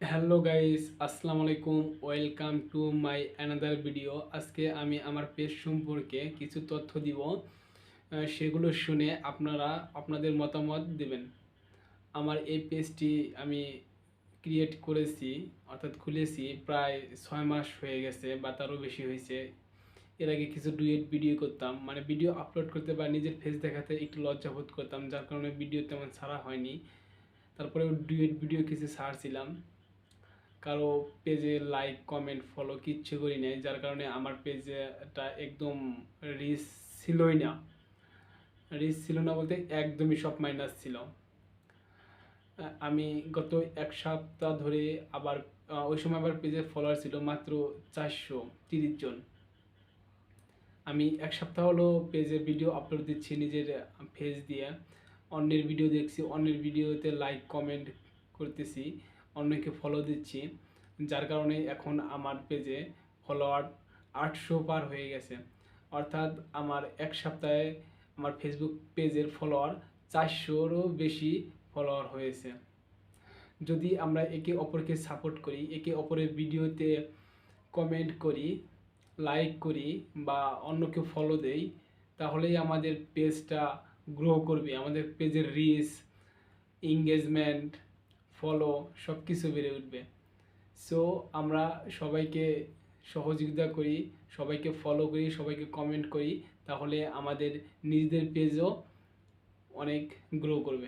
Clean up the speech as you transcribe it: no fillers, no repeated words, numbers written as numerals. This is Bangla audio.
হ্যালো গাইস, আসসালামু আলাইকুম। Welcome to my another video. আজকে আমি আমার পেজ সম্পর্কে কিছু তথ্য দিব। সেগুলো শুনে আপনারা আপনাদের মতামত দেবেন। আমার এই পেজটি আমি ক্রিয়েট করেছি, অর্থাৎ খুলেছি প্রায় 6 মাস হয়ে গেছে বা তারও বেশি হয়েছে। এর আগে কিছু ডুয়েট ভিডিও করতাম, মানে ভিডিও আপলোড করতে বা নিজের ফেস দেখাতে একটু লজ্জা বোধ করতাম, যার কারণে ভিডিও তেমন ছাড়া হয়নি। তারপরে ডুয়েট ভিডিও কিছু ছাড়ছিলাম, কারো পেজে লাইক কমেন্ট ফলো কিচ্ছু করি নাই, যার কারণে আমার পেজটা একদম রিচ ছিলই না। রিচ ছিল না বলতে একদমই সব মাইনাস ছিল। আমি গত এক সপ্তাহ ধরে আবার ওই সময় আবার পেজের ফলোয়ার ছিল মাত্র 430 জন। আমি এক সপ্তাহ হলো পেজে ভিডিও আপলোড দিচ্ছি নিজের ফেস দিয়ে, অন্যের ভিডিও দেখছি, অন্যের ভিডিওতে লাইক কমেন্ট করতেছি, অন্যকে ফলো দিচ্ছি, যার কারণে এখন আমার পেজে ফলোয়ার 800 পার হয়ে গেছে। অর্থাৎ আমার এক সপ্তাহে আমার ফেসবুক পেজের ফলোয়ার 400-রও বেশি ফলোয়ার হয়েছে। যদি আমরা একে অপরকে সাপোর্ট করি, একে অপরের ভিডিওতে কমেন্ট করি, লাইক করি বা অন্যকে ফলো দেই, তাহলেই আমাদের পেজটা গ্রো করবে, আমাদের পেজের রিচ, এঙ্গেজমেন্ট, ফলো সব কিছু বেড়ে উঠবে। সো আমরা সবাইকে সহযোগিতা করি, সবাইকে ফলো করি, সবাইকে কমেন্ট করি, তাহলে আমাদের নিজেদের পেজও অনেক গ্রো করবে।